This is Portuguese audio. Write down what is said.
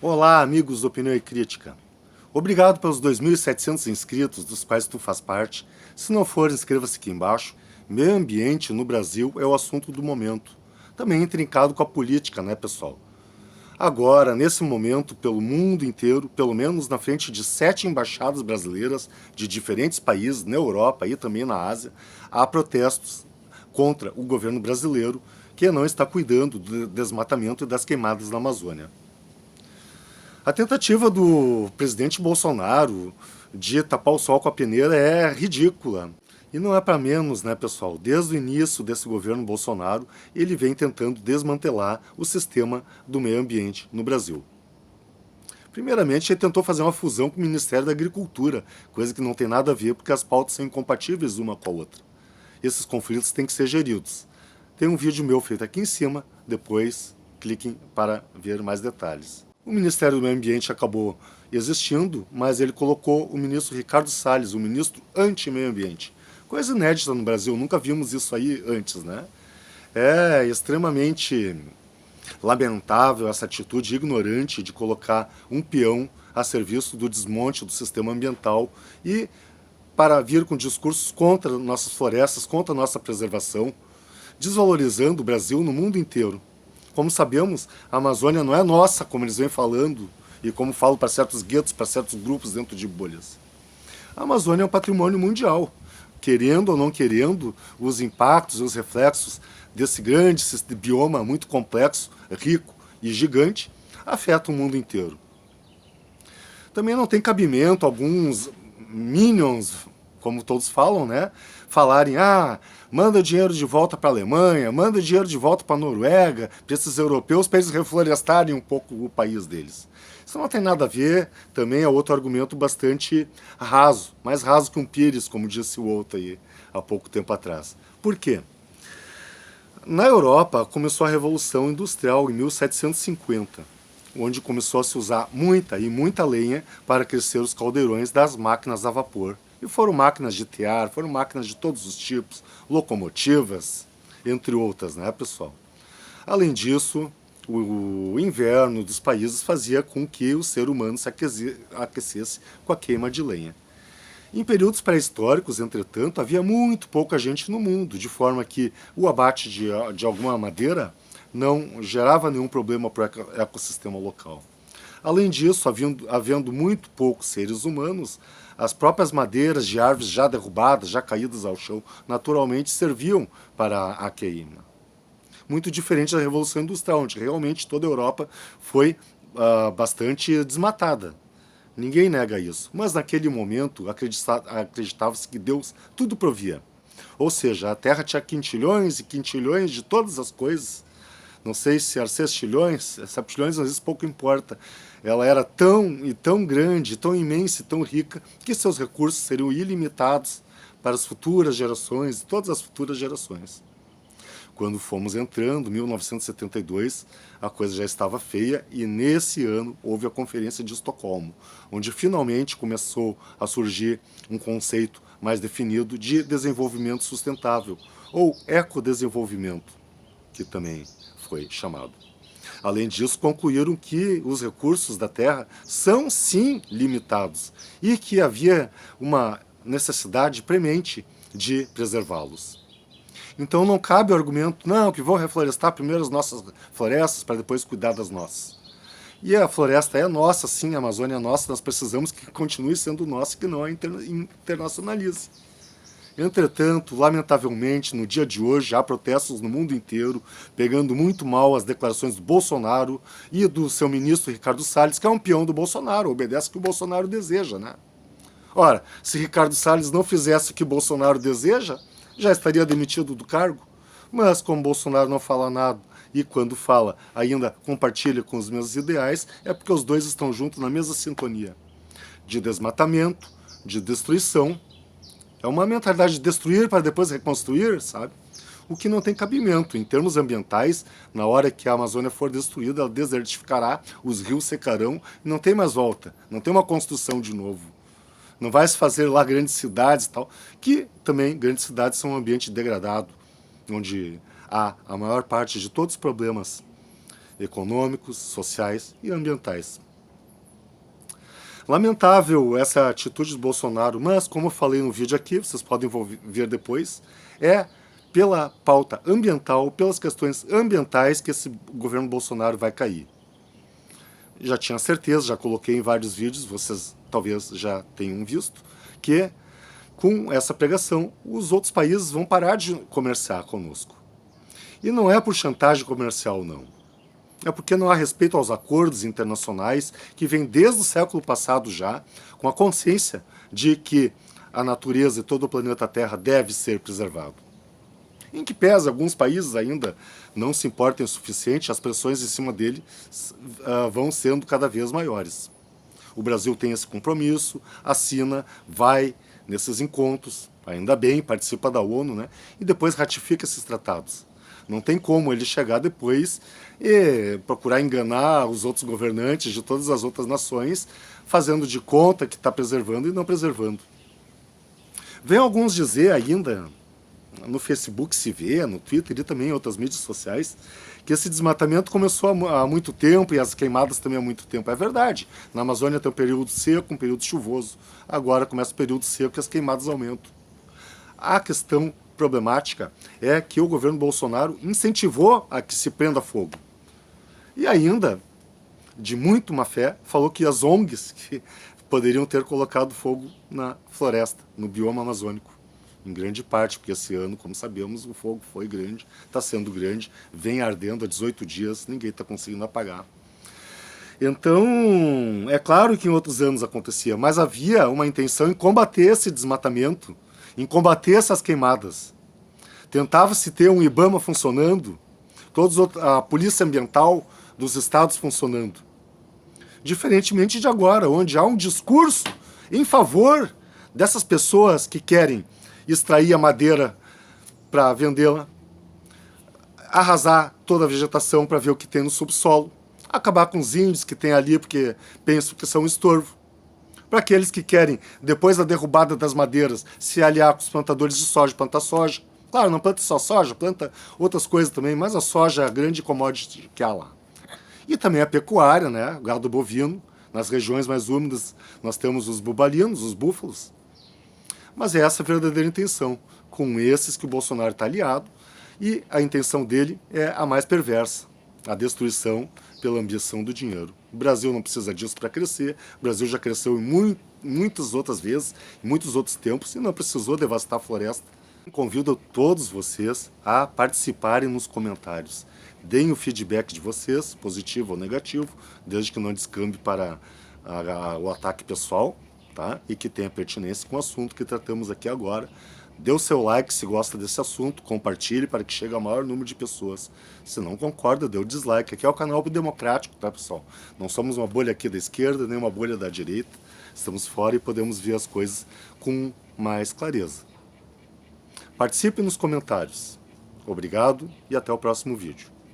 Olá, amigos do Opinião e Crítica. Obrigado pelos 2.700 inscritos, dos quais tu faz parte. Se não for, inscreva-se aqui embaixo. Meio ambiente no Brasil é o assunto do momento. Também intrincado com a política, né, pessoal? Agora, nesse momento, pelo mundo inteiro, pelo menos na frente de 7 embaixadas brasileiras de diferentes países, na Europa e também na Ásia, há protestos contra o governo brasileiro que não está cuidando do desmatamento e das queimadas na Amazônia. A tentativa do presidente Bolsonaro de tapar o sol com a peneira é ridícula. E não é para menos, né, pessoal? Desde o início desse governo Bolsonaro, ele vem tentando desmantelar o sistema do meio ambiente no Brasil. Primeiramente, ele tentou fazer uma fusão com o Ministério da Agricultura, coisa que não tem nada a ver porque as pautas são incompatíveis uma com a outra. Esses conflitos têm que ser geridos. Tem um vídeo meu feito aqui em cima, depois cliquem para ver mais detalhes. O Ministério do Meio Ambiente acabou existindo, mas ele colocou o ministro Ricardo Salles, o ministro anti-meio ambiente. Coisa inédita no Brasil, nunca vimos isso aí antes, né? É extremamente lamentável essa atitude ignorante de colocar um peão a serviço do desmonte do sistema ambiental e para vir com discursos contra nossas florestas, contra a nossa preservação, desvalorizando o Brasil no mundo inteiro. Como sabemos, a Amazônia não é nossa, como eles vêm falando, e como falam para certos guetos, para certos grupos dentro de bolhas. A Amazônia é um patrimônio mundial. Querendo ou não querendo, os impactos e os reflexos desse grande bioma muito complexo, rico e gigante, afetam o mundo inteiro. Também não tem cabimento alguns minions, como todos falam, né? Falarem, manda dinheiro de volta para a Alemanha, manda dinheiro de volta para a Noruega, para esses europeus, para eles reflorestarem um pouco o país deles. Isso não tem nada a ver, também é outro argumento bastante raso, mais raso que um pires, como disse o outro aí há pouco tempo atrás. Por quê? Na Europa começou a Revolução Industrial em 1750, onde começou a se usar muita lenha para crescer os caldeirões das máquinas a vapor. E foram máquinas de tear, foram máquinas de todos os tipos, locomotivas, entre outras, né, pessoal? Além disso, o inverno dos países fazia com que o ser humano se aquecesse com a queima de lenha. Em períodos pré-históricos, entretanto, havia muito pouca gente no mundo, de forma que o abate de alguma madeira não gerava nenhum problema para o ecossistema local. Além disso, havendo muito poucos seres humanos, as próprias madeiras de árvores já derrubadas, já caídas ao chão, naturalmente serviam para a queima. Muito diferente da Revolução Industrial, onde realmente toda a Europa foi bastante desmatada. Ninguém nega isso. Mas naquele momento acreditava-se que Deus tudo provia. Ou seja, a Terra tinha quintilhões e quintilhões de todas as coisas. Não sei se era sextilhões, septilhões, às vezes pouco importa. Ela era tão grande, tão imensa e tão rica, que seus recursos seriam ilimitados para as futuras gerações, todas as futuras gerações. Quando fomos entrando, 1972, a coisa já estava feia e nesse ano houve a Conferência de Estocolmo, onde finalmente começou a surgir um conceito mais definido de desenvolvimento sustentável, ou ecodesenvolvimento, que também foi chamado. Além disso, concluíram que os recursos da Terra são sim limitados e que havia uma necessidade premente de preservá-los. Então não cabe o argumento, não, que vão reflorestar primeiro as nossas florestas para depois cuidar das nossas. E a floresta é nossa, sim, a Amazônia é nossa, nós precisamos que continue sendo nossa e que não a internacionalize. Entretanto, lamentavelmente, no dia de hoje, há protestos no mundo inteiro, pegando muito mal as declarações do Bolsonaro e do seu ministro Ricardo Salles, que é um peão do Bolsonaro, obedece o que o Bolsonaro deseja, né? Ora, se Ricardo Salles não fizesse o que o Bolsonaro deseja, já estaria demitido do cargo. Mas como Bolsonaro não fala nada e quando fala ainda compartilha com os meus ideais, é porque os dois estão juntos na mesma sintonia. De desmatamento, de destruição. É uma mentalidade de destruir para depois reconstruir, sabe? O que não tem cabimento. Em termos ambientais, na hora que a Amazônia for destruída, ela desertificará, os rios secarão e não tem mais volta. Não tem uma construção de novo. Não vai se fazer lá grandes cidades e tal, que também grandes cidades são um ambiente degradado, onde há a maior parte de todos os problemas econômicos, sociais e ambientais. Lamentável essa atitude do Bolsonaro, mas como eu falei no vídeo aqui, vocês podem ver depois, é pela pauta ambiental, pelas questões ambientais que esse governo Bolsonaro vai cair. Já tinha certeza, já coloquei em vários vídeos, vocês talvez já tenham visto, que com essa pregação os outros países vão parar de comerciar conosco. E não é por chantagem comercial, não. É porque não há respeito aos acordos internacionais que vêm desde o século passado já, com a consciência de que a natureza e todo o planeta Terra deve ser preservado. Em que pese alguns países ainda não se importem o suficiente, as pressões em cima dele vão sendo cada vez maiores. O Brasil tem esse compromisso, assina, vai nesses encontros, ainda bem, participa da ONU, né? E depois ratifica esses tratados. Não tem como ele chegar depois e procurar enganar os outros governantes de todas as outras nações, fazendo de conta que está preservando e não preservando. Vem alguns dizer ainda, no Facebook se vê, no Twitter e também em outras mídias sociais, que esse desmatamento começou há muito tempo e as queimadas também há muito tempo. É verdade. Na Amazônia tem um período seco, um período chuvoso. Agora começa o período seco e as queimadas aumentam. A questão problemática é que o governo Bolsonaro incentivou a que se prenda fogo. E ainda, de muito má fé, falou que as ONGs que poderiam ter colocado fogo na floresta, no bioma amazônico. Em grande parte, porque esse ano, como sabemos, o fogo foi grande, está sendo grande, vem ardendo há 18 dias, ninguém está conseguindo apagar. Então, é claro que em outros anos acontecia, mas havia uma intenção em combater esse desmatamento, em combater essas queimadas. Tentava-se ter um IBAMA funcionando, a polícia ambiental dos estados funcionando. Diferentemente de agora, onde há um discurso em favor dessas pessoas que querem extrair a madeira para vendê-la, arrasar toda a vegetação para ver o que tem no subsolo, acabar com os índios que tem ali porque pensam que são um estorvo. Para aqueles que querem, depois da derrubada das madeiras, se aliar com os plantadores de soja, plantar soja. Claro, não planta só soja, planta outras coisas também, mas a soja é a grande commodity que há lá. E também a pecuária, né? O gado bovino. Nas regiões mais úmidas nós temos os bubalinos, os búfalos. Mas é essa a verdadeira intenção, com esses que o Bolsonaro está aliado, e a intenção dele é a mais perversa, a destruição pela ambição do dinheiro. O Brasil não precisa disso para crescer, o Brasil já cresceu em muitas outras vezes, em muitos outros tempos, e não precisou devastar a floresta. Convido todos vocês a participarem nos comentários. Deem o feedback de vocês, positivo ou negativo, desde que não descambe para o ataque pessoal, tá? E que tenha pertinência com o assunto que tratamos aqui agora. Dê o seu like se gosta desse assunto, compartilhe para que chegue ao maior número de pessoas. Se não concorda, dê o dislike. Aqui é o canal democrático, tá, pessoal? Não somos uma bolha aqui da esquerda, nem uma bolha da direita. Estamos fora e podemos ver as coisas com mais clareza. Participe nos comentários. Obrigado e até o próximo vídeo.